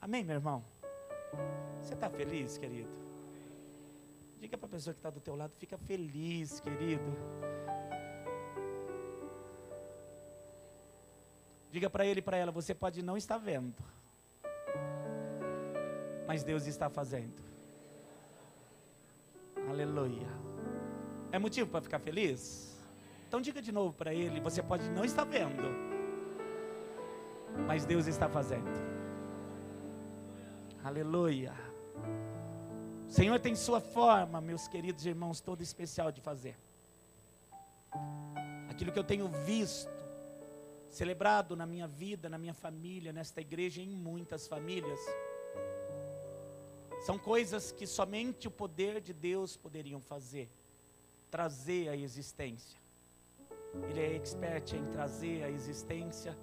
Amém, meu irmão? Você está feliz, querido? Diga para a pessoa que está do teu lado, fica feliz, querido. Diga para ele e para ela, você pode não estar vendo, mas Deus está fazendo. Aleluia. É motivo para ficar feliz? Então diga de novo para ele, você pode não estar vendo, mas Deus está fazendo. Aleluia. O Senhor tem sua forma, meus queridos irmãos, toda especial de fazer. Aquilo que eu tenho visto, celebrado na minha vida, na minha família, nesta igreja e em muitas famílias, são coisas que somente o poder de Deus poderiam fazer, trazer à existência. Ele é expert em trazer à existência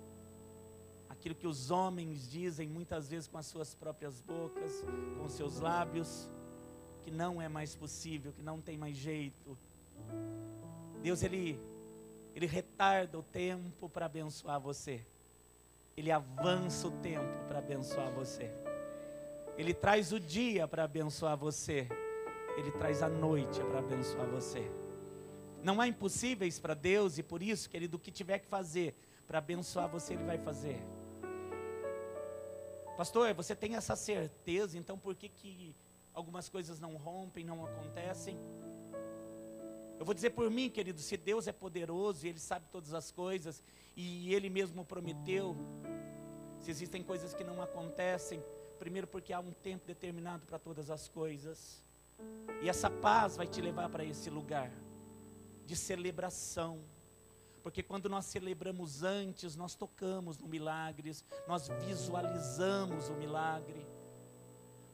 aquilo que os homens dizem muitas vezes com as suas próprias bocas, com os seus lábios, que não é mais possível, que não tem mais jeito. Deus, Ele retarda o tempo para abençoar você. Ele avança o tempo para abençoar você. Ele traz o dia para abençoar você. Ele traz a noite para abençoar você. Não há impossíveis para Deus, e por isso, querido, o que tiver que fazer para abençoar você, Ele vai fazer. Pastor, você tem essa certeza, então por que algumas coisas não rompem, não acontecem? Eu vou dizer por mim, querido, se Deus é poderoso e Ele sabe todas as coisas, e Ele mesmo prometeu, se existem coisas que não acontecem, primeiro porque há um tempo determinado para todas as coisas, e essa paz vai te levar para esse lugar de celebração, porque quando nós celebramos antes, nós tocamos no milagres, nós visualizamos o milagre.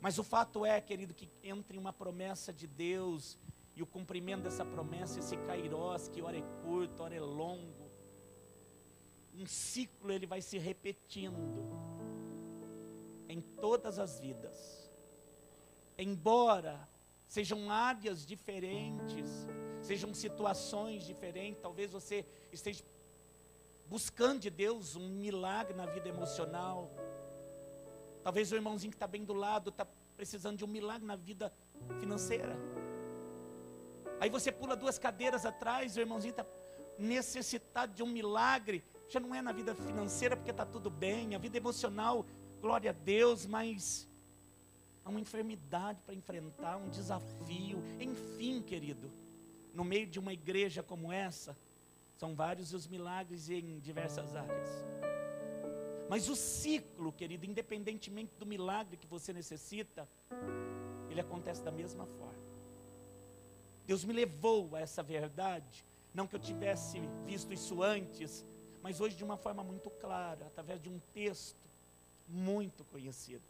Mas o fato é, querido, que entre uma promessa de Deus e o cumprimento dessa promessa, esse kairós, que ora é curto, ora é longo, um ciclo ele vai se repetindo em todas as vidas. Embora sejam áreas diferentes, sejam situações diferentes, talvez você esteja buscando de Deus um milagre na vida emocional. Talvez o irmãozinho que está bem do lado está precisando de um milagre na vida financeira. Aí você pula 2 cadeiras atrás, o irmãozinho está necessitado de um milagre. Já não é na vida financeira porque está tudo bem, a vida emocional, glória a Deus, mas há uma enfermidade para enfrentar, um desafio. Enfim, querido, no meio de uma igreja como essa, são vários os milagres em diversas áreas. Mas o ciclo, querido, independentemente do milagre que você necessita, ele acontece da mesma forma. Deus me levou a essa verdade, não que eu tivesse visto isso antes, mas hoje de uma forma muito clara, através de um texto muito conhecido.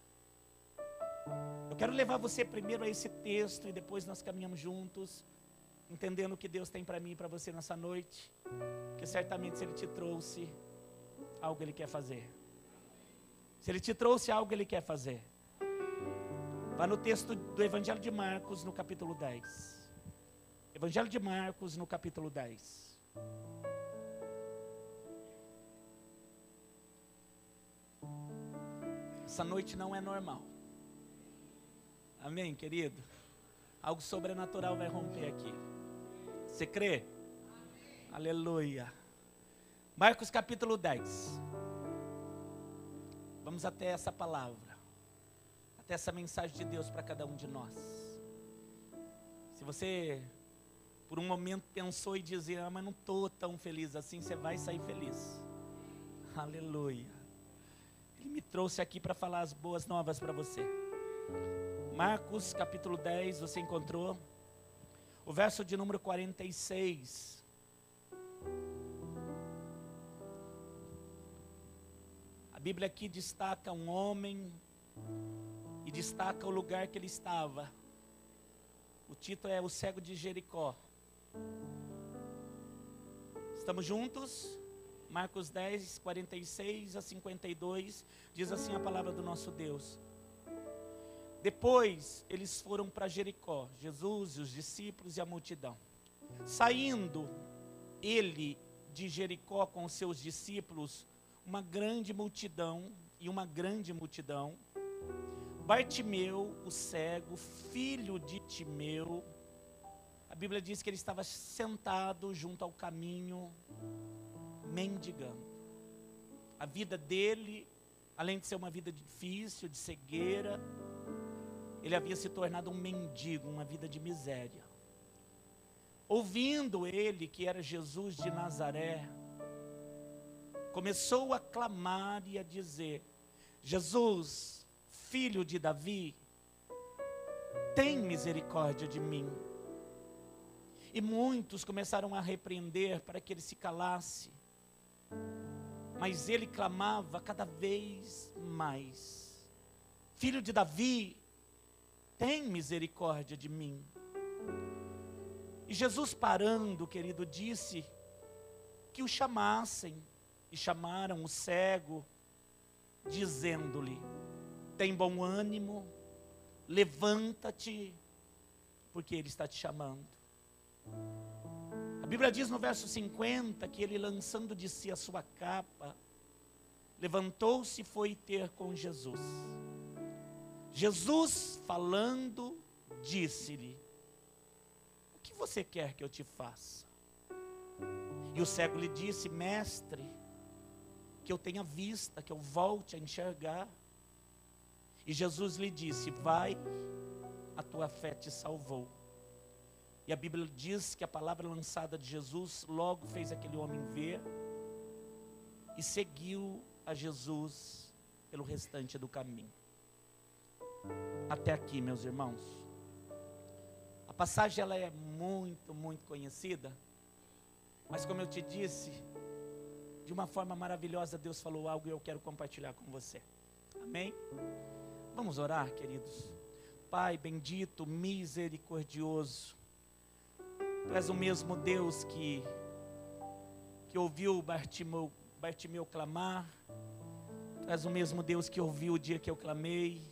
Eu quero levar você primeiro a esse texto e depois nós caminhamos juntos, entendendo o que Deus tem para mim e para você nessa noite, que certamente se Ele te trouxe, algo Ele quer fazer. Se Ele te trouxe algo, Ele quer fazer. Vá no texto do Evangelho de Marcos, no capítulo 10. Evangelho de Marcos, no capítulo 10. Essa noite não é normal. Amém, querido? Algo sobrenatural vai romper aqui. Você crê? Amém. Aleluia. Marcos capítulo 10. Vamos até essa palavra, até essa mensagem de Deus para cada um de nós. Se você por um momento pensou e dizia, mas não estou tão feliz assim, você vai sair feliz. Aleluia. Ele me trouxe aqui para falar as boas novas para você. Marcos capítulo 10, você encontrou? O verso de número 46. A Bíblia aqui destaca um homem e destaca o lugar que ele estava. O título é O Cego de Jericó. Estamos juntos? Marcos 10, 46 a 52, diz assim a palavra do nosso Deus. Depois eles foram para Jericó, Jesus, os discípulos e a multidão. Saindo ele de Jericó com os seus discípulos, uma grande multidão, Bartimeu, o cego, filho de Timeu, a Bíblia diz que ele estava sentado junto ao caminho, mendigando. A vida dele, além de ser uma vida difícil, de cegueira, ele havia se tornado um mendigo, uma vida de miséria. Ouvindo ele que era Jesus de Nazaré, começou a clamar e a dizer: Jesus, filho de Davi, tem misericórdia de mim. E muitos começaram a repreender para que ele se calasse, mas ele clamava cada vez mais: Filho de Davi, tem misericórdia de mim. E Jesus, parando, querido, disse que o chamassem, e chamaram o cego, dizendo-lhe: tem bom ânimo, levanta-te, porque ele está te chamando. A Bíblia diz no verso 50 que ele, lançando de si a sua capa, levantou-se e foi ter com Jesus. Jesus, falando, disse-lhe: o que você quer que eu te faça? E o cego lhe disse: mestre, que eu tenha vista, que eu volte a enxergar. E Jesus lhe disse: vai, a tua fé te salvou. E a Bíblia diz que a palavra lançada de Jesus logo fez aquele homem ver e seguiu a Jesus pelo restante do caminho. Até aqui, meus irmãos. A passagem ela é muito, muito conhecida, mas como eu te disse, de uma forma maravilhosa Deus falou algo e eu quero compartilhar com você. Amém? Vamos orar, queridos. Pai bendito, misericordioso, Tu és o mesmo Deus que ouviu Bartimeu clamar. Tu és o mesmo Deus que ouviu o dia que eu clamei.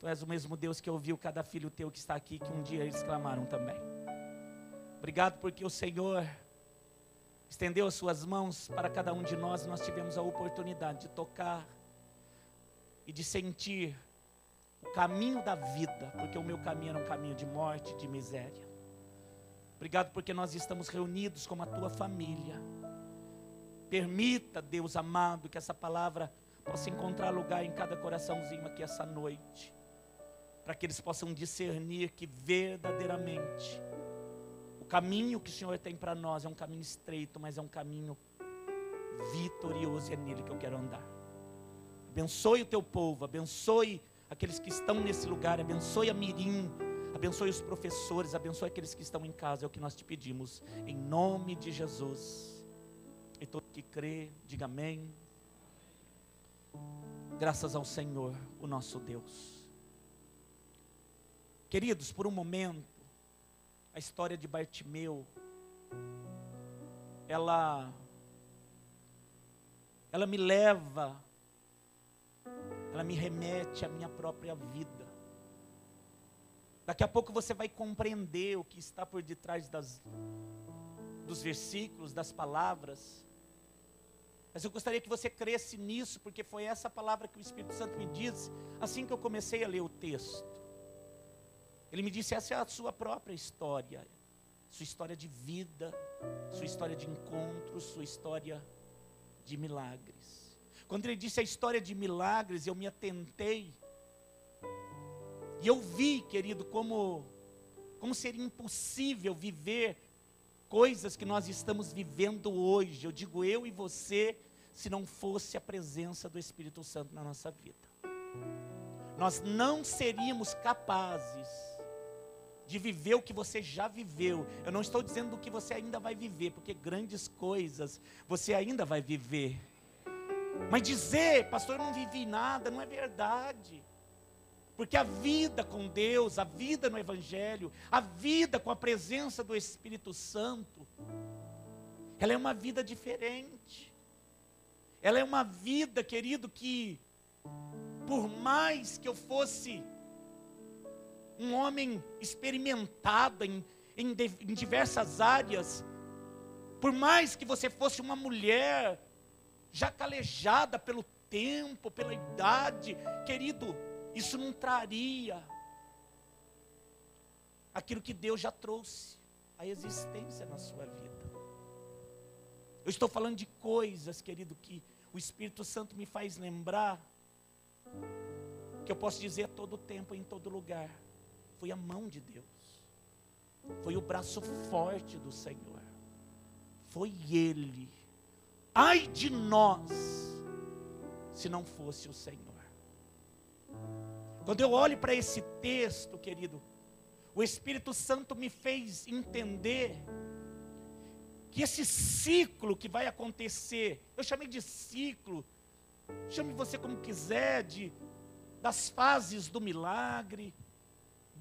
Tu és o mesmo Deus que ouviu cada filho Teu que está aqui, que um dia eles clamaram também. Obrigado porque o Senhor estendeu as Suas mãos para cada um de nós. Nós tivemos a oportunidade de tocar e de sentir o caminho da vida, porque o meu caminho era um caminho de morte, de miséria. Obrigado porque nós estamos reunidos como a Tua família. Permita, Deus amado, que essa palavra possa encontrar lugar em cada coraçãozinho aqui essa noite, para que eles possam discernir que verdadeiramente o caminho que o Senhor tem para nós é um caminho estreito, mas é um caminho vitorioso, e é nele que eu quero andar. Abençoe o Teu povo, abençoe aqueles que estão nesse lugar, abençoe a Mirim, abençoe os professores, abençoe aqueles que estão em casa, é o que nós te pedimos, em nome de Jesus. E todo que crê, diga amém. Graças ao Senhor, o nosso Deus. Queridos, por um momento, a história de Bartimeu, ela me leva, ela me remete à minha própria vida. Daqui a pouco você vai compreender o que está por detrás dos versículos, das palavras. Mas eu gostaria que você cresce nisso, porque foi essa palavra que o Espírito Santo me disse assim que eu comecei a ler o texto. Ele me disse: essa é a sua própria história, sua história de vida, sua história de encontros, sua história de milagres. Quando ele disse a história de milagres, eu me atentei, e eu vi, querido, como seria impossível viver coisas que nós estamos vivendo hoje, eu digo eu e você, se não fosse a presença do Espírito Santo na nossa vida. Nós não seríamos capazes de viver o que você já viveu. Eu não estou dizendo do que você ainda vai viver, porque grandes coisas você ainda vai viver. Mas dizer: pastor, eu não vivi nada, não é verdade. Porque a vida com Deus, a vida no Evangelho, a vida com a presença do Espírito Santo, ela é uma vida diferente. Ela é uma vida, querido, que por mais que eu fosse um homem experimentado em diversas áreas, por mais que você fosse uma mulher já calejada pelo tempo, pela idade, querido, isso não traria aquilo que Deus já trouxe à existência na sua vida. Eu estou falando de coisas, querido, que o Espírito Santo me faz lembrar, que eu posso dizer a todo tempo, em todo lugar, foi a mão de Deus, foi o braço forte do Senhor, foi Ele. Ai de nós, se não fosse o Senhor. Quando eu olho para esse texto, querido, o Espírito Santo me fez entender que esse ciclo que vai acontecer, eu chamei de ciclo, chame você como quiser, das fases do milagre,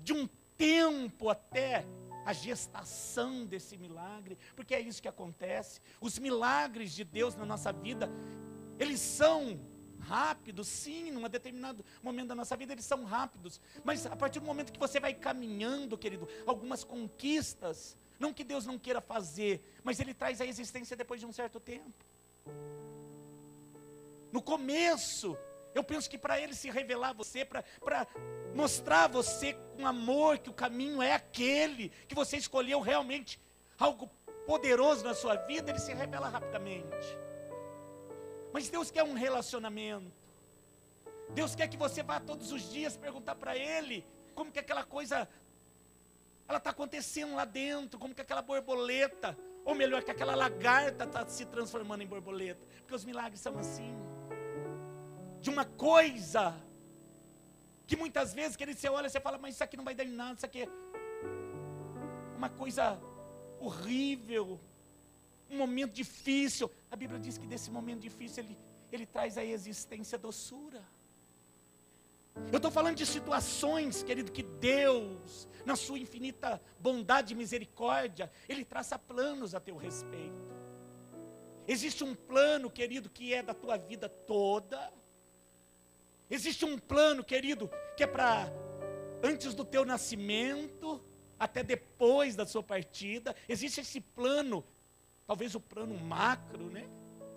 de um tempo até a gestação desse milagre, porque é isso que acontece. Os milagres de Deus na nossa vida, eles são rápidos, sim, num determinado momento da nossa vida eles são rápidos, mas a partir do momento que você vai caminhando, querido, algumas conquistas, não que Deus não queira fazer, mas Ele traz a existência depois de um certo tempo. No começo, eu penso que para Ele se revelar a você, para mostrar a você com amor que o caminho é aquele, que você escolheu realmente algo poderoso na sua vida, Ele se revela rapidamente. Mas Deus quer um relacionamento. Deus quer que você vá todos os dias perguntar para Ele como que aquela coisa ela está acontecendo lá dentro, como que aquela borboleta, ou melhor, que aquela lagarta está se transformando em borboleta, porque os milagres são assim, de uma coisa, que muitas vezes, querido, você olha e você fala, mas isso aqui não vai dar em nada, isso aqui é uma coisa horrível, um momento difícil, a Bíblia diz que desse momento difícil, ele traz à existência doçura. Eu estou falando de situações, querido, que Deus, na sua infinita bondade e misericórdia, Ele traça planos a teu respeito. Existe um plano, querido, que é da tua vida toda. Existe um plano, querido, que é para antes do teu nascimento, até depois da sua partida. Existe esse plano, talvez o plano macro, né?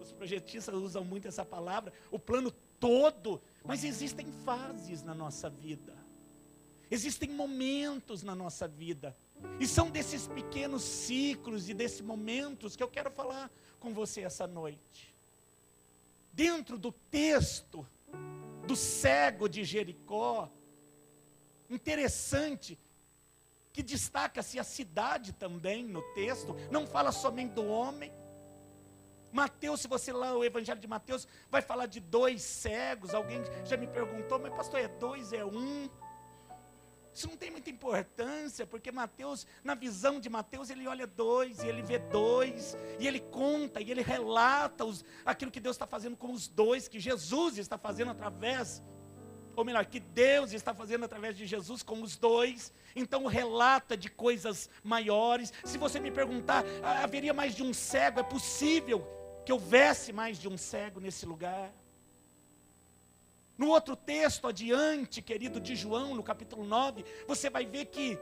Os projetistas usam muito essa palavra, o plano todo. Mas existem fases na nossa vida, existem momentos na nossa vida, e são desses pequenos ciclos e desses momentos que eu quero falar com você essa noite. Dentro do texto do cego de Jericó, interessante, que destaca-se a cidade também no texto, não fala somente do homem. Mateus, se você ler o Evangelho de Mateus, vai falar de 2 cegos. Alguém já me perguntou, mas pastor, é 2, é 1? Isso não tem muita importância, porque Mateus, na visão de Mateus, ele olha 2, e ele vê 2, e ele conta, e ele relata aquilo que Deus está fazendo com os 2, que Jesus está fazendo através, ou melhor, que Deus está fazendo através de Jesus com os 2, então relata de coisas maiores. Se você me perguntar, haveria mais de um cego? É possível que houvesse mais de um cego nesse lugar. No outro texto adiante, querido, de João, no capítulo 9, você vai ver que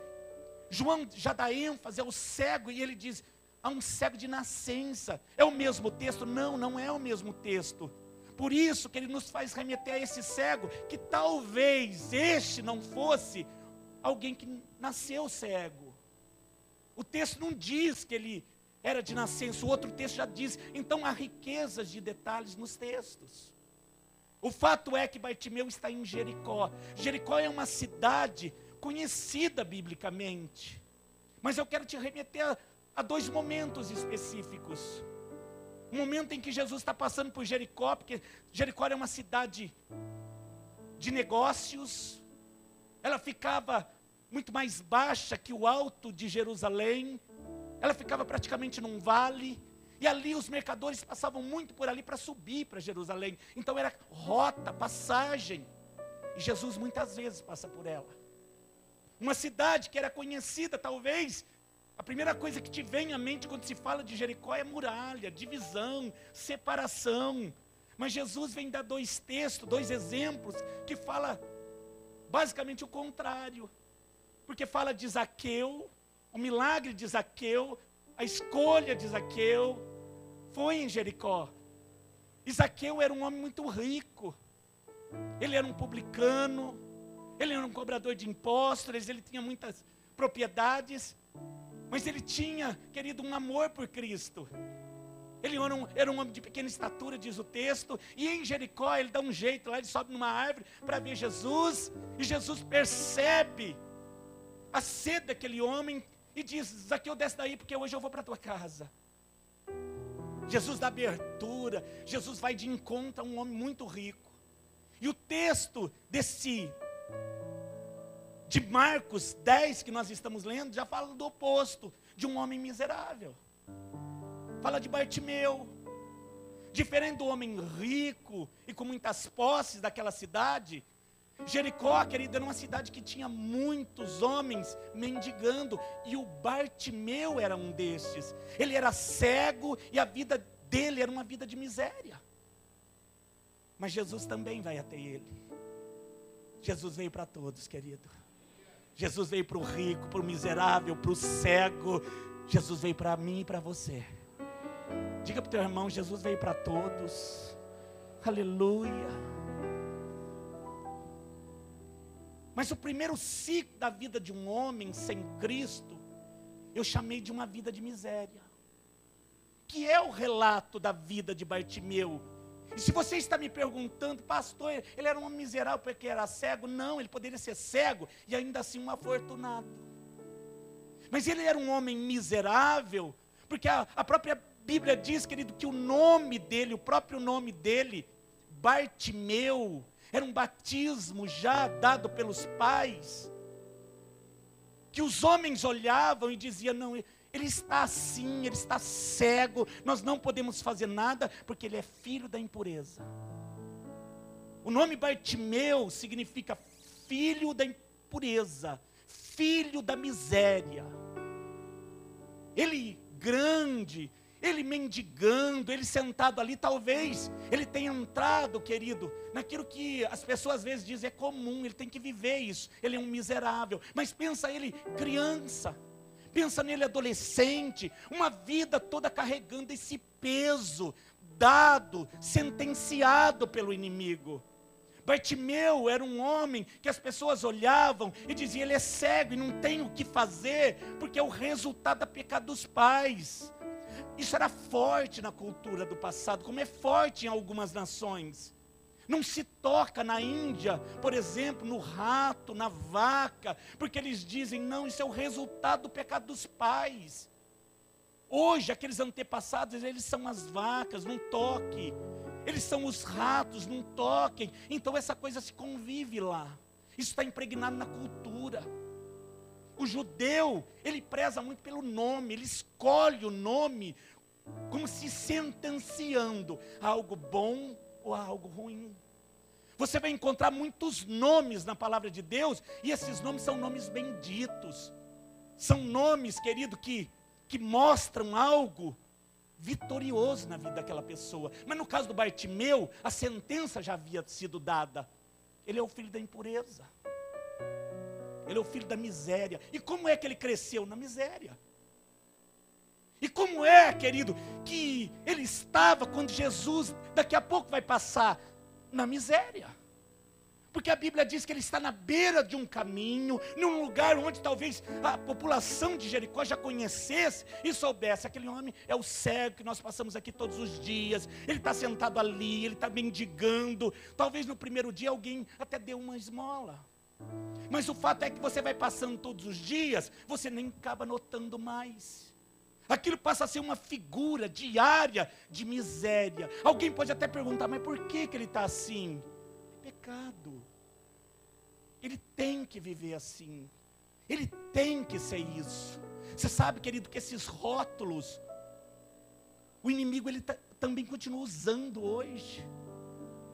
João já dá ênfase ao cego, e ele diz, há um cego de nascença. É o mesmo texto? Não, não é o mesmo texto. Por isso que ele nos faz remeter a esse cego, que talvez este não fosse alguém que nasceu cego. O texto não diz que ele era de nascença, o outro texto já diz. Então há riquezas de detalhes nos textos. O fato é que Bartimeu está em Jericó. Jericó é uma cidade conhecida biblicamente, mas eu quero te remeter a 2 momentos específicos. Um momento em que Jesus está passando por Jericó, porque Jericó é uma cidade de negócios, ela ficava muito mais baixa que o alto de Jerusalém, ela ficava praticamente num vale, e ali os mercadores passavam muito por ali para subir para Jerusalém, então era rota, passagem, e Jesus muitas vezes passa por ela. Uma cidade que era conhecida, talvez, a primeira coisa que te vem à mente quando se fala de Jericó é muralha, divisão, separação. Mas Jesus vem dar 2 textos, 2 exemplos, que fala basicamente o contrário. Porque fala de Zaqueu, o milagre de Zaqueu, a escolha de Zaqueu, foi em Jericó. E Zaqueu era um homem muito rico. Ele era um publicano, ele era um cobrador de impostos, ele tinha muitas propriedades, mas ele tinha, querido, um amor por Cristo. Ele era um homem de pequena estatura, diz o texto, e em Jericó ele dá um jeito lá, ele sobe numa árvore para ver Jesus, e Jesus percebe a sede daquele homem e diz: Zaqueu, desce daí porque hoje eu vou para a tua casa. Jesus dá abertura, Jesus vai de encontro a um homem muito rico. E o texto de Marcos 10, que nós estamos lendo, já fala do oposto, de um homem miserável. Fala de Bartimeu. Diferente do homem rico e com muitas posses daquela cidade, Jericó, querido, era uma cidade que tinha muitos homens mendigando, e o Bartimeu era um destes. Ele era cego e a vida dele era uma vida de miséria. Mas Jesus também vai até ele. Jesus veio para todos, querido. Jesus veio para o rico, para o miserável, para o cego. Jesus veio para mim e para você. Diga para o teu irmão: Jesus veio para todos. Aleluia. Mas o primeiro ciclo da vida de um homem sem Cristo, eu chamei de uma vida de miséria, que é o relato da vida de Bartimeu. E se você está me perguntando: pastor, ele era um homem miserável porque era cego? Não, ele poderia ser cego e ainda assim um afortunado. Mas ele era um homem miserável, porque a própria Bíblia diz, querido, que o nome dele, o próprio nome dele, Bartimeu, era um batismo já dado pelos pais, que os homens olhavam e diziam: não, ele está assim, ele está cego, nós não podemos fazer nada, porque ele é filho da impureza. O nome Bartimeu significa filho da impureza, filho da miséria. Ele grande, ele mendigando, ele sentado ali, talvez ele tenha entrado, querido, naquilo que as pessoas às vezes dizem é comum, ele tem que viver isso, ele é um miserável. Mas pensa ele criança, pensa nele adolescente, uma vida toda carregando esse peso, dado, sentenciado pelo inimigo. Bartimeu era um homem que as pessoas olhavam e diziam: ele é cego e não tem o que fazer, porque é o resultado do pecado dos pais. Isso era forte na cultura do passado, como é forte em algumas nações. Não se toca na Índia, por exemplo, no rato, na vaca, porque eles dizem: não, isso é o resultado do pecado dos pais. Hoje, aqueles antepassados, eles são as vacas, não toque. Eles são os ratos, não toquem. Então essa coisa se convive lá. Isso está impregnado na cultura. O judeu, ele preza muito pelo nome, ele escolhe o nome como se sentenciando a algo bom ou a algo ruim. Você vai encontrar muitos nomes na palavra de Deus, e esses nomes são nomes benditos. São nomes, querido, que mostram algo vitorioso na vida daquela pessoa. Mas no caso do Bartimeu, a sentença já havia sido dada. Ele é o filho da impureza. Ele é o filho da miséria. E como é que ele cresceu? Na miséria. E como é, querido, que ele estava quando Jesus daqui a pouco vai passar? Na miséria. Porque a Bíblia diz que ele está na beira de um caminho, num lugar onde talvez a população de Jericó já conhecesse e soubesse: aquele homem é o cego que nós passamos aqui todos os dias, ele está sentado ali, ele está mendigando. Talvez no primeiro dia alguém até deu uma esmola. Mas o fato é que você vai passando todos os dias, você nem acaba notando mais. Aquilo passa a ser uma figura diária de miséria. Alguém pode até perguntar: mas por que ele está assim? Pecado. Ele tem que viver assim. Ele tem que ser isso. Você sabe, querido, que esses rótulos, o inimigo ele também continua usando hoje,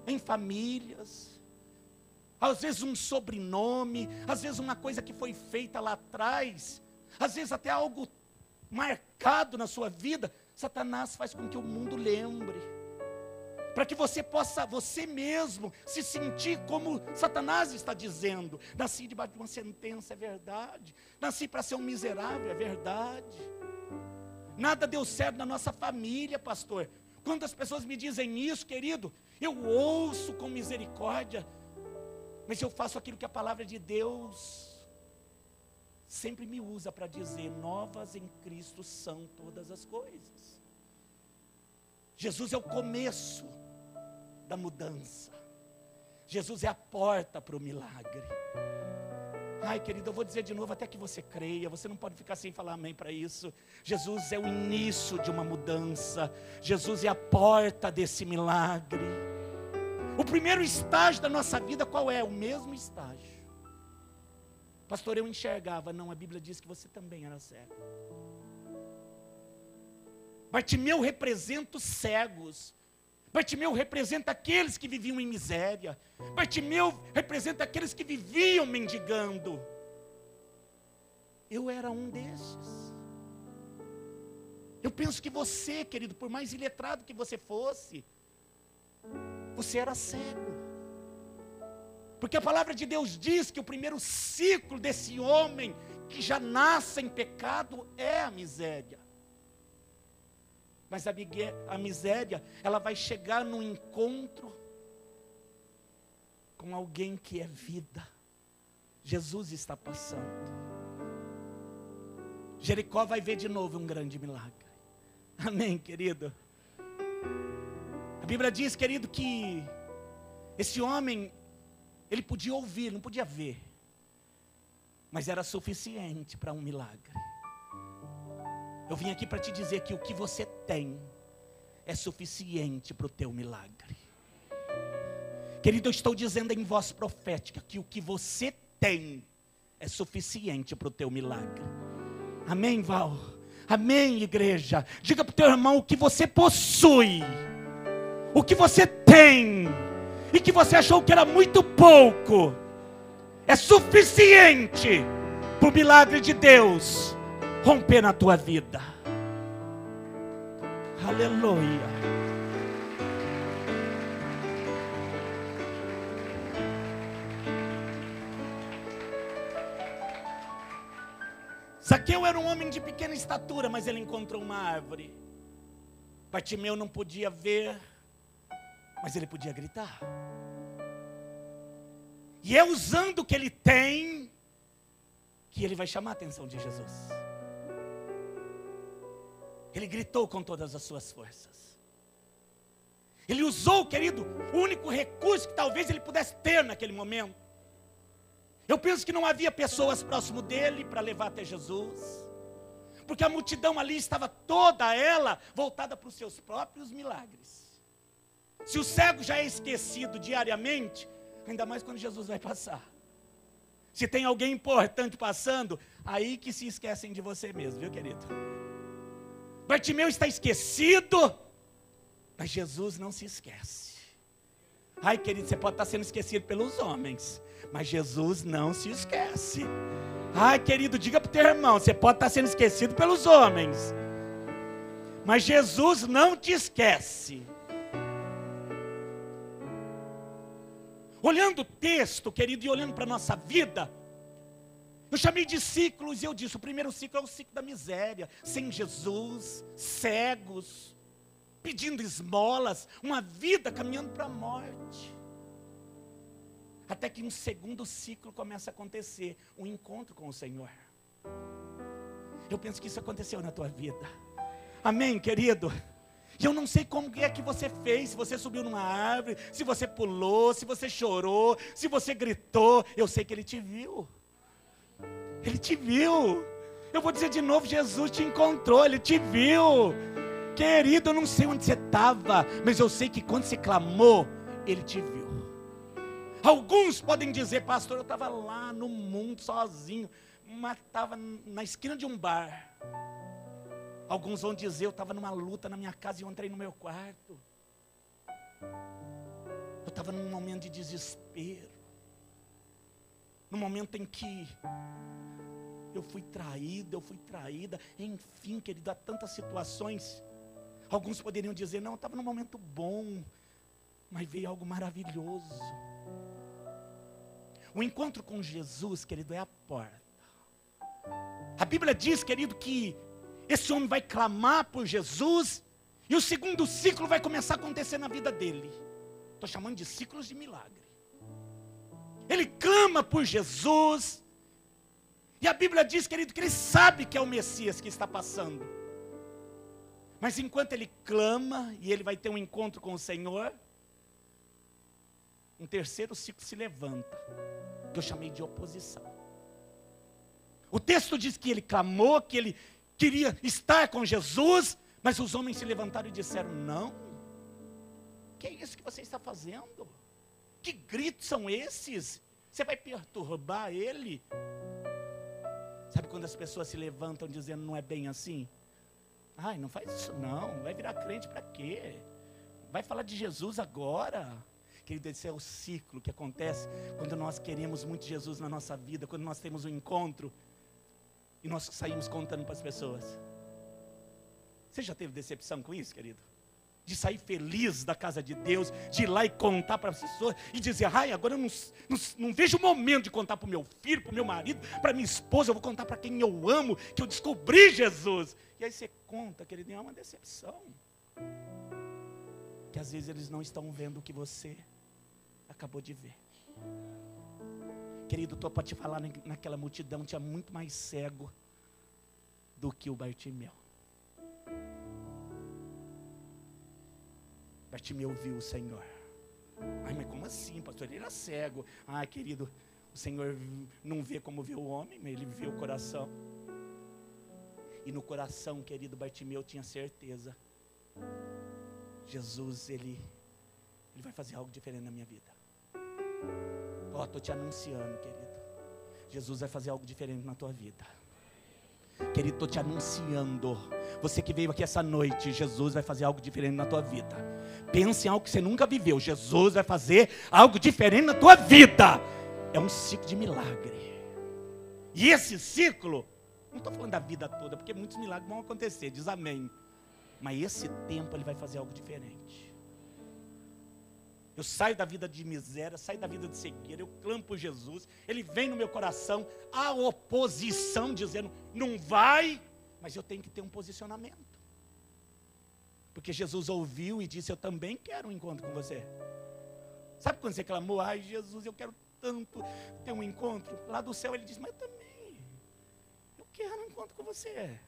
em famílias. Às vezes um sobrenome, às vezes uma coisa que foi feita lá atrás, às vezes até algo marcado na sua vida. Satanás faz com que o mundo lembre, para que você possa, você mesmo, se sentir como Satanás está dizendo: nasci debaixo de uma sentença, é verdade. Nasci para ser um miserável, é verdade. Nada deu certo na nossa família, pastor. Quando as pessoas me dizem isso, querido, eu ouço com misericórdia, mas eu faço aquilo que a palavra de Deus sempre me usa para dizer: novas em Cristo são todas as coisas. Jesus é o começo da mudança. Jesus é a porta para o milagre. Ai, querido, eu vou dizer de novo até que você creia. Você não pode ficar sem falar amém para isso. Jesus é o início de uma mudança. Jesus é a porta desse milagre. O primeiro estágio da nossa vida qual é? O mesmo estágio. Pastor, eu enxergava. Não, a Bíblia diz que você também era cego. Bartimeu representa os cegos. Bartimeu representa aqueles que viviam em miséria. Bartimeu representa aqueles que viviam mendigando. Eu era um desses. Eu penso que você, querido, por mais iletrado que você fosse, você era cego. Porque a palavra de Deus diz que o primeiro ciclo desse homem que já nasce em pecado é a miséria. Mas a miséria, ela vai chegar no encontro com alguém que é vida. Jesus está passando. Jericó vai ver de novo um grande milagre. Amém, querido? A Bíblia diz, querido, que esse homem, ele podia ouvir, não podia ver, mas era suficiente para um milagre. Eu vim aqui para te dizer que o que você tem é suficiente para o teu milagre. Querido, eu estou dizendo em voz profética que o que você tem é suficiente para o teu milagre. Amém, Val? Amém, igreja? Diga para o teu irmão: o que você possui, o que você tem, e que você achou que era muito pouco, é suficiente para o milagre de Deus romper na tua vida. Aleluia. Zaqueu era um homem de pequena estatura, mas ele encontrou uma árvore. Bartimeu não podia ver, mas ele podia gritar. E é usando o que ele tem que ele vai chamar a atenção de Jesus. Ele gritou com todas as suas forças. Ele usou, querido, o único recurso que talvez ele pudesse ter naquele momento. Eu penso que não havia pessoas próximo dele para levar até Jesus, porque a multidão ali estava toda ela voltada para os seus próprios milagres. Se o cego já é esquecido diariamente, ainda mais quando Jesus vai passar. Se tem alguém importante passando, aí que se esquecem de você mesmo, viu, querido? Bartimeu está esquecido, mas Jesus não se esquece. Ai, querido, você pode estar sendo esquecido pelos homens, mas Jesus não se esquece. Ai, querido, diga para o teu irmão: você pode estar sendo esquecido pelos homens, mas Jesus não te esquece. Olhando o texto, querido, e olhando para a nossa vida, eu chamei de ciclos e eu disse: o primeiro ciclo é o ciclo da miséria, sem Jesus, cegos, pedindo esmolas, uma vida caminhando para a morte. Até que um segundo ciclo começa a acontecer, um encontro com o Senhor. Eu penso que isso aconteceu na tua vida. Amém, querido? E eu não sei como é que você fez, se você subiu numa árvore, se você pulou, se você chorou, se você gritou. Eu sei que Ele te viu. Ele te viu. Eu vou dizer de novo: Jesus te encontrou, Ele te viu. Querido, eu não sei onde você estava, mas eu sei que quando você clamou, Ele te viu. Alguns podem dizer: pastor, eu estava lá no mundo sozinho, mas estava na esquina de um bar. Alguns vão dizer: eu estava numa luta na minha casa e eu entrei no meu quarto. Eu estava num momento de desespero, num momento em que eu fui traída, enfim, querido, há tantas situações. Alguns poderiam dizer: não, eu estava num momento bom, mas veio algo maravilhoso. O encontro com Jesus, querido, é a porta. A Bíblia diz, querido, que esse homem vai clamar por Jesus, E o segundo ciclo vai começar a acontecer na vida dele. Estou chamando de ciclos de milagre. Ele clama por Jesus. E a Bíblia diz, querido, que ele sabe que é o Messias que está passando. Mas enquanto ele clama e ele vai ter um encontro com o Senhor, um terceiro ciclo se levanta, que eu chamei de oposição. O texto diz que ele clamou, que ele queria estar com Jesus, mas os homens se levantaram e disseram: não, que é isso que você está fazendo? Que gritos são esses? Você vai perturbar ele? Sabe quando as pessoas se levantam dizendo: não é bem assim? Ai, não faz isso não, vai virar crente para quê? Vai falar de Jesus agora? Querido, esse é o ciclo que acontece quando nós queremos muito Jesus na nossa vida, quando nós temos um encontro e nós saímos contando para as pessoas. Você já teve decepção com isso, querido? De sair feliz da casa de Deus, de ir lá e contar para as pessoas e dizer: ai, agora eu não vejo o momento de contar para o meu filho, para o meu marido, para minha esposa, eu vou contar para quem eu amo, que eu descobri Jesus. E aí você conta, querido, é uma decepção. Que às vezes eles não estão vendo o que você acabou de ver. Querido, estou para te falar, naquela multidão tinha muito mais cego do que o Bartimeu. Bartimeu viu o Senhor. Ai, mas como assim, pastor? Ele era cego. Ah, querido, o Senhor não vê como vê o homem, mas ele vê o coração. E no coração, querido, Bartimeu tinha certeza: Jesus, ele vai fazer algo diferente na minha vida. Ó, estou te anunciando, querido, Jesus vai fazer algo diferente na tua vida. Querido, estou te anunciando. Você que veio aqui essa noite, Jesus vai fazer algo diferente na tua vida. Pense em algo que você nunca viveu. Jesus vai fazer algo diferente na tua vida. É um ciclo de milagre. E esse ciclo, não estou falando da vida toda, porque muitos milagres vão acontecer, diz amém. Mas esse tempo ele vai fazer algo diferente. Eu saio da vida de miséria, saio da vida de cegueira, eu clamo por Jesus, ele vem no meu coração, a oposição dizendo: não vai, mas eu tenho que ter um posicionamento. Porque Jesus ouviu e disse: eu também quero um encontro com você. Sabe quando você clamou: ai, Jesus, eu quero tanto ter um encontro? Lá do céu ele diz: mas eu também, eu quero um encontro com você.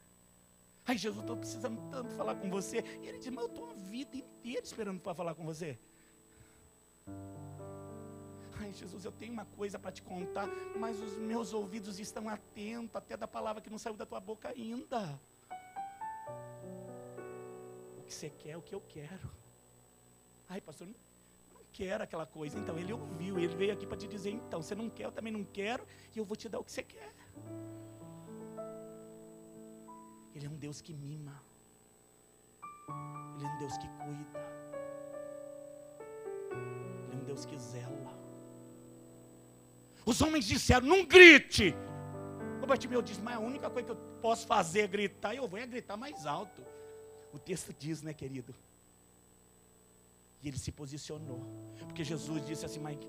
Ai, Jesus, estou precisando tanto falar com você. E ele diz: mas eu estou a vida inteira esperando para falar com você. Ai, Jesus, eu tenho uma coisa para te contar, mas os meus ouvidos estão atentos até da palavra que não saiu da tua boca ainda. O que você quer é o que eu quero. Ai, pastor, não quero aquela coisa. Então ele ouviu, ele veio aqui para te dizer: então, você não quer, eu também não quero, e eu vou te dar o que você quer. Ele é um Deus que mima. Ele é um Deus que cuida. Ele é um Deus que zela. Os homens disseram: não grite. O Bartimeu disse: mas a única coisa que eu posso fazer é gritar, e eu vou gritar mais alto. O texto diz, né, querido? E ele se posicionou. Porque Jesus disse assim: mas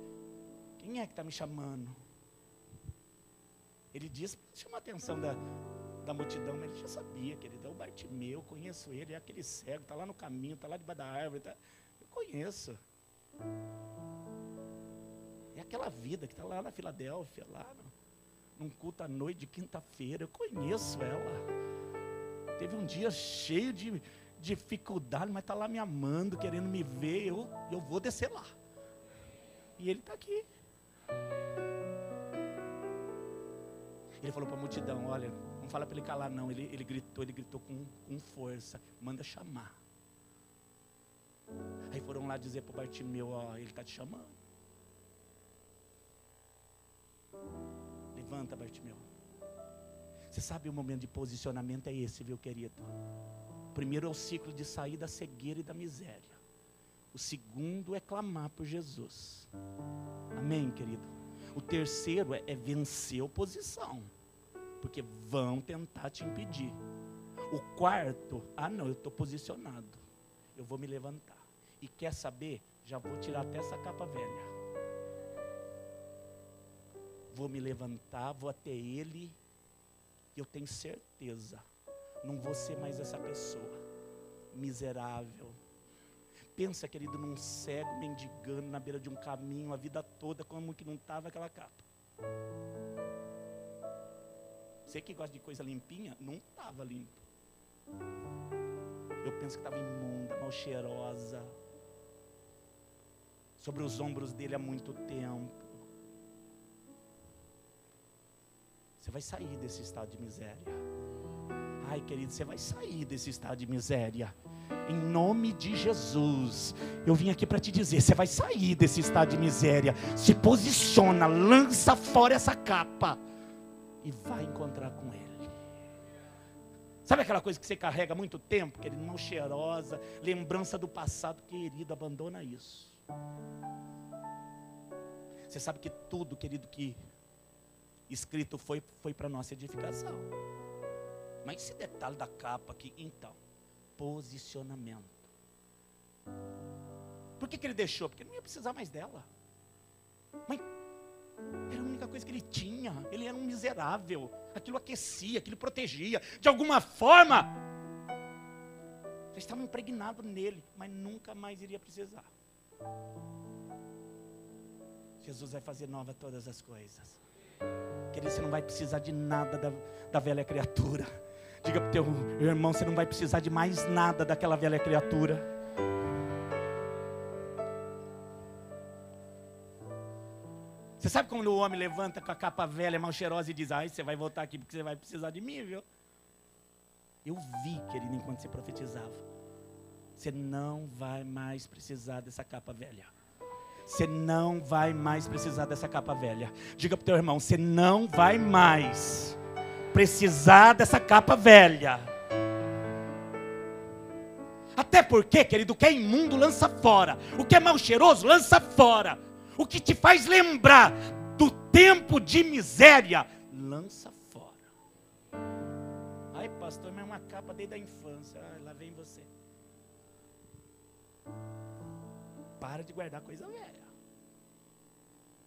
quem é que está me chamando? Ele disse para chamar a atenção da multidão, mas ele já sabia, querido. É o Bartimeu, conheço ele, é aquele cego, está lá no caminho, está lá debaixo da árvore, eu conheço. É aquela vida que está lá na Filadélfia, lá num culto à noite de quinta-feira, eu conheço ela. Teve um dia cheio de dificuldade, mas está lá me amando, querendo me ver, eu vou descer lá. E ele está aqui. Ele falou para a multidão: olha, não fala para ele calar não. Ele gritou com força: manda chamar. Aí foram lá dizer para o Bartimeu: ó, ele está te chamando. Levanta, Bartimeu. Você sabe, o momento de posicionamento é esse, viu, querido? O primeiro é o ciclo de sair da cegueira e da miséria. O segundo é clamar por Jesus. Amém, querido? O terceiro é vencer a oposição, porque vão tentar te impedir. O quarto: ah não, eu estou posicionado, eu vou me levantar. E quer saber? Já vou tirar até essa capa velha. Vou me levantar, vou até ele. Eu tenho certeza, não vou ser mais essa pessoa. miserável. Pensa, querido, num cego mendigando na beira de um caminho a vida toda, como que não estava aquela capa. Você que gosta de coisa limpinha, não estava limpo. Eu penso que estava imunda, mal cheirosa, sobre os ombros dele há muito tempo. Você vai sair desse estado de miséria. Ai, querido, você vai sair desse estado de miséria. Em nome de Jesus, eu vim aqui para te dizer, você vai sair desse estado de miséria. Se posiciona, lança fora essa capa e vai encontrar com Ele. Sabe aquela coisa que você carrega há muito tempo, querido, mão cheirosa, lembrança do passado, querido, abandona isso. Você sabe que tudo, querido, que escrito foi para nossa edificação. Mas esse detalhe da capa aqui, então, posicionamento. Por que ele deixou? Porque ele não ia precisar mais dela. Mas era a única coisa que ele tinha. Ele era um miserável. Aquilo aquecia, aquilo protegia. De alguma forma, já estava impregnado nele, mas nunca mais iria precisar. Jesus vai fazer nova todas as coisas. Querido, você não vai precisar de nada da velha criatura. Diga para o teu irmão, você não vai precisar de mais nada daquela velha criatura. Você sabe quando o homem levanta com a capa velha, mal cheirosa e diz, ai, você vai voltar aqui porque você vai precisar de mim, viu? Eu vi, querido, enquanto você profetizava. Você não vai mais precisar dessa capa velha. Você não vai mais precisar dessa capa velha. Diga para o teu irmão, você não vai mais precisar dessa capa velha. Até porque, querido, o que é imundo lança fora. O que é mal cheiroso lança fora. O que te faz lembrar do tempo de miséria, lança fora. Ai, pastor, mas é uma capa desde a infância. Ai, lá vem você. Para de guardar coisa velha.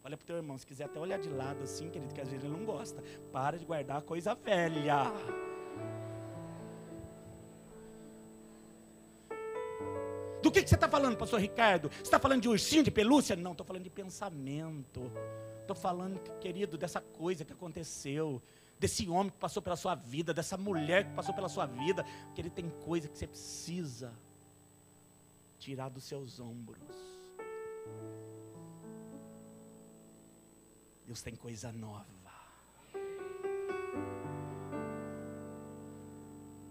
Olha para o teu irmão, se quiser até olhar de lado assim, querido, que às vezes ele não gosta. Para de guardar coisa velha. Do que você está falando, pastor Ricardo? Você está falando de ursinho, de pelúcia? Não, estou falando de pensamento. Estou falando, querido, dessa coisa que aconteceu. Desse homem que passou pela sua vida, dessa mulher que passou pela sua vida. Que ele tem coisa que você precisa tirar dos seus ombros. Deus tem coisa nova.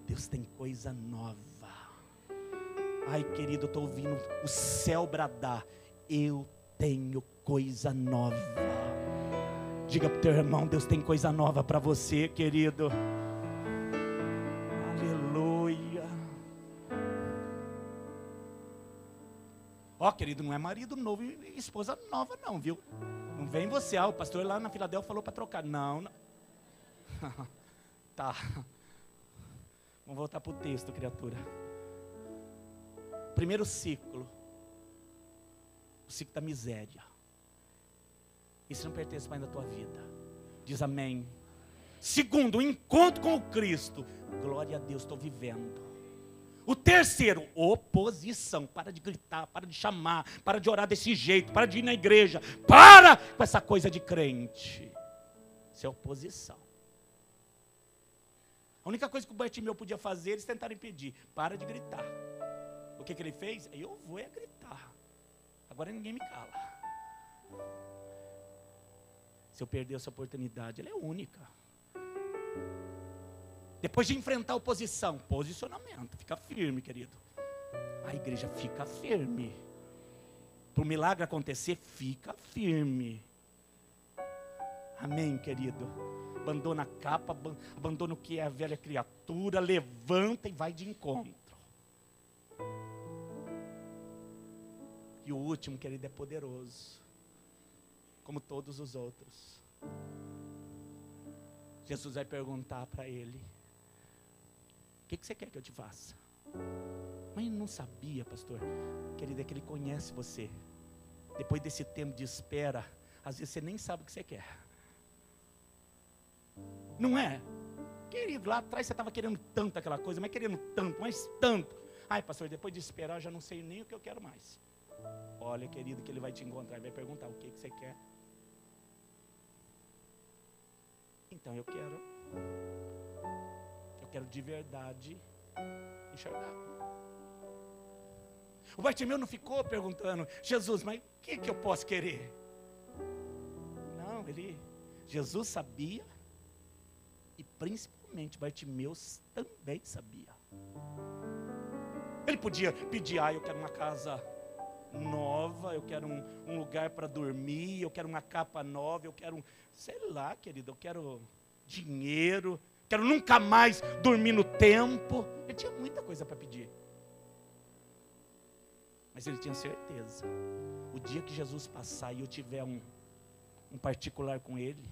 Deus tem coisa nova. Ai, querido, eu estou ouvindo o céu bradar. Eu tenho coisa nova. Diga para o teu irmão, Deus tem coisa nova para você, querido. Aleluia. Ó, querido, não é marido novo e esposa nova não, viu? Não vem você, o pastor lá na Filadélfia falou para trocar. Não, não. Tá. Vamos voltar para o texto, criatura. Primeiro ciclo. O ciclo da miséria. Isso não pertence mais na tua vida. Diz amém. Segundo, o encontro com o Cristo. Glória a Deus, estou vivendo. O terceiro, oposição. Para de gritar, para de chamar, para de orar desse jeito, para de ir na igreja. Para com essa coisa de crente. Isso é oposição. A única coisa que o Bartimeu podia fazer, eles tentaram impedir. Para de gritar. O que ele fez? Eu vou é gritar. Agora ninguém me cala. Se eu perder essa oportunidade, ela é única. Depois de enfrentar a oposição, posicionamento. Fica firme, querido. A igreja fica firme. Para o milagre acontecer, fica firme. Amém, querido? Abandona a capa, abandona o que é a velha criatura, levanta e vai de encontro. E o último, querido, é poderoso. Como todos os outros. Jesus vai perguntar para ele: o que você quer que eu te faça? Mas ele não sabia, pastor. Querido, é que ele conhece você. Depois desse tempo de espera, às vezes você nem sabe o que você quer. Não é? Querido, lá atrás você estava querendo tanto aquela coisa, mas querendo tanto, mas tanto. Ai, pastor, depois de esperar, eu já não sei nem o que eu quero mais. Olha, querido, que ele vai te encontrar e vai perguntar o que você quer. Então eu quero de verdade enxergar. O Bartimeu não ficou perguntando, Jesus, mas o que eu posso querer? Não, Jesus sabia, e principalmente Bartimeu também sabia. Ele podia pedir, eu quero uma casa nova, eu quero um lugar para dormir, eu quero uma capa nova, eu quero, sei lá, querido, eu quero dinheiro, quero nunca mais dormir no templo. Ele tinha muita coisa para pedir. Mas ele tinha certeza, o dia que Jesus passar e eu tiver um particular com ele,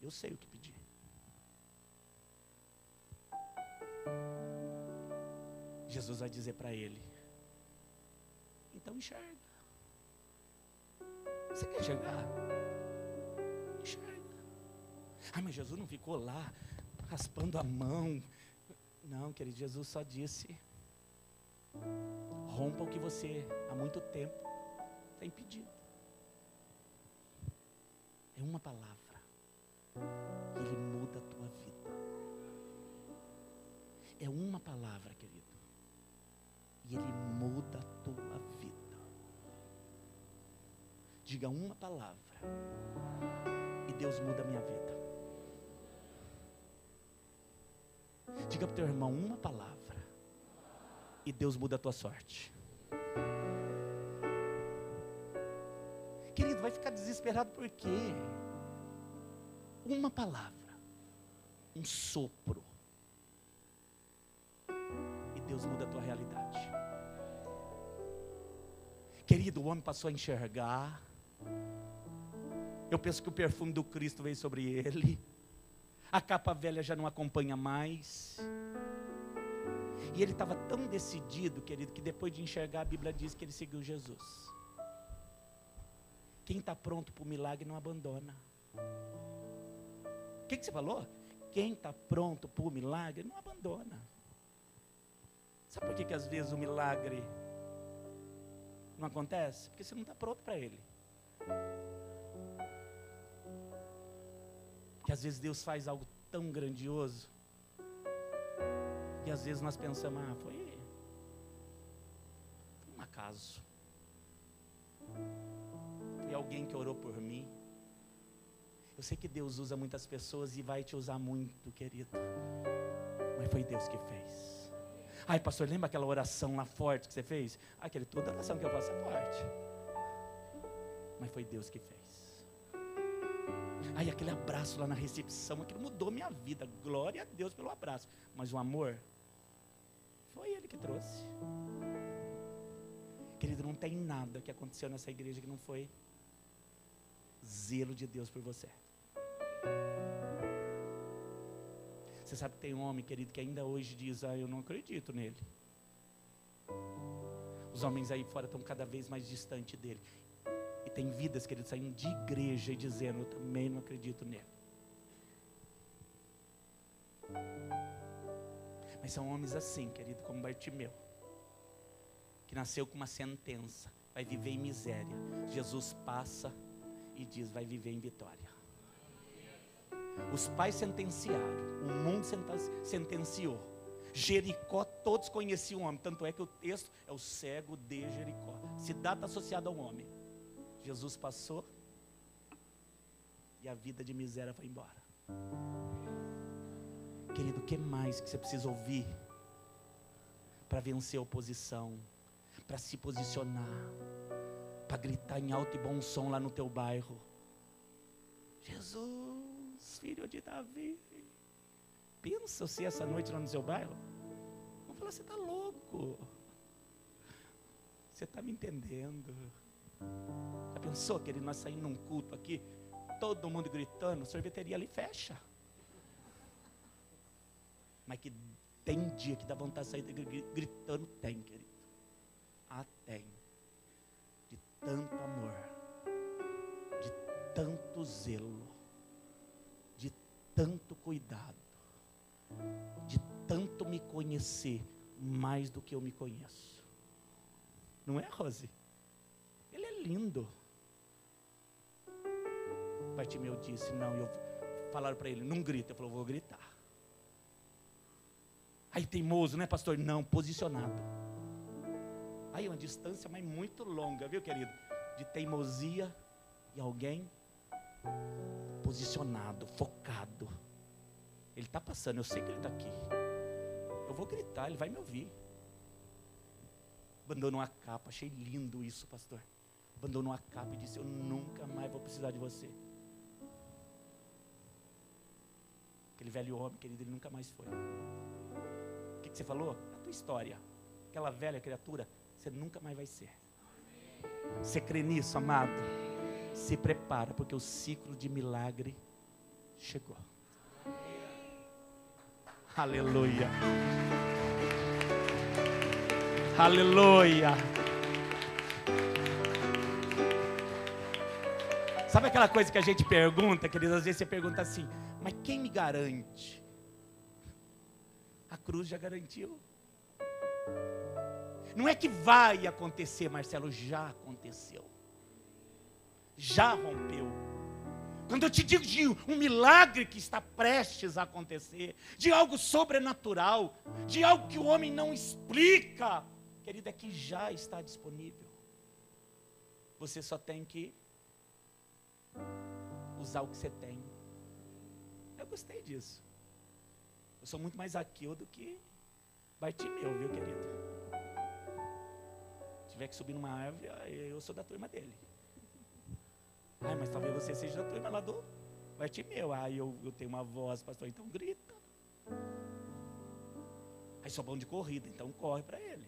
eu sei o que pedir. Jesus vai dizer para ele, então enxerga. Você quer enxergar? Enxerga. Mas Jesus não ficou lá, raspando a mão. Não, querido, Jesus só disse, rompa o que você há muito tempo tem pedido. É uma palavra, e ele muda a tua vida. É uma palavra, querido, e ele muda a tua vida. Diga uma palavra, e Deus muda a minha vida. Diga para o teu irmão uma palavra, e Deus muda a tua sorte. Querido, vai ficar desesperado por quê? Uma palavra, um sopro, e Deus muda a tua realidade. Querido, o homem passou a enxergar. Eu penso que o perfume do Cristo veio sobre ele. A capa velha já não acompanha mais. E ele estava tão decidido, querido, que depois de enxergar, a Bíblia diz que ele seguiu Jesus. Quem está pronto para o milagre não abandona. O que você falou? Quem está pronto para o milagre não abandona. Sabe por que às vezes o milagre não acontece? Porque você não está pronto para ele. Que às vezes Deus faz algo tão grandioso, e às vezes nós pensamos, foi um acaso, foi alguém que orou por mim. Eu sei que Deus usa muitas pessoas e vai te usar muito, querido, mas foi Deus que fez. Ai, pastor, lembra aquela oração lá forte que você fez? Querido, toda oração que eu faço é forte, mas foi Deus que fez. Aquele abraço lá na recepção, aquilo mudou minha vida. Glória a Deus pelo abraço. Mas o amor, foi Ele que trouxe. Querido, não tem nada que aconteceu nessa igreja que não foi zelo de Deus por você. Você sabe que tem um homem, querido, que ainda hoje diz, eu não acredito nele. Os homens aí fora estão cada vez mais distantes dele. E tem vidas, querido, saindo de igreja e dizendo, eu também não acredito nele. Mas são homens assim, querido, como Bartimeu, que nasceu com uma sentença, vai viver em miséria. Jesus passa e diz, vai viver em vitória. Os pais sentenciaram, o mundo sentenciou. Jericó, todos conheciam o homem, tanto é que o texto é o cego de Jericó. Cidade associada ao homem. Jesus passou e a vida de miséria foi embora. Querido, o que mais que você precisa ouvir para vencer a oposição, para se posicionar, para gritar em alto e bom som lá no teu bairro? Jesus, filho de Davi. Pensa você essa noite lá no seu bairro. Vamos falar, você está louco. Você está me entendendo? Já pensou, querido, nós saímos num culto aqui, todo mundo gritando, a sorveteria ali fecha. Mas que tem dia que dá vontade de sair gritando, tem, querido. Tem. De tanto amor, de tanto zelo, de tanto cuidado, de tanto me conhecer mais do que eu me conheço. Não é, Rose? Ele é lindo. Bartimeu disse, não, falaram para ele, não grita. Ele falou, vou gritar. Aí teimoso, né, pastor? Não, posicionado. Aí uma distância, mas muito longa, viu, querido? De teimosia e alguém posicionado, focado. Ele está passando, eu sei que ele está aqui. Eu vou gritar, ele vai me ouvir. Abandonou a capa, achei lindo isso, pastor. Abandonou a capa e disse, eu nunca mais vou precisar de você. Aquele velho homem, querido, ele nunca mais foi. O que você falou? A tua história. Aquela velha criatura, você nunca mais vai ser. Você crê nisso, amado? Se prepara, porque o ciclo de milagre chegou. Aleluia. Aleluia. Sabe aquela coisa que a gente pergunta, queridos? Às vezes você pergunta assim, mas quem me garante? A cruz já garantiu. Não é que vai acontecer, Marcelo, já aconteceu. Já rompeu. Quando eu te digo de um milagre que está prestes a acontecer, de algo sobrenatural, de algo que o homem não explica, querido, é que já está disponível. Você só tem que usar o que você tem. Eu gostei disso. Eu sou muito mais Zaqueu do que Bartimeu, viu, querido? Se tiver que subir numa árvore, eu sou da turma dele. Ai, mas talvez você seja da turma lá do Bartimeu. Ai, eu tenho uma voz, pastor, então grita. Aí sou bom de corrida, então corre para ele.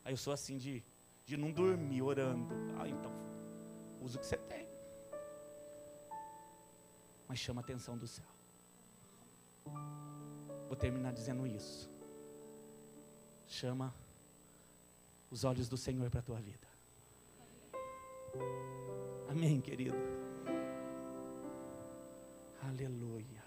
Aí eu sou assim de não dormir orando. Ah, então usa o que você tem. Mas chama a atenção do céu. Vou terminar dizendo isso. Chama os olhos do Senhor para a tua vida. Amém, querido? Aleluia.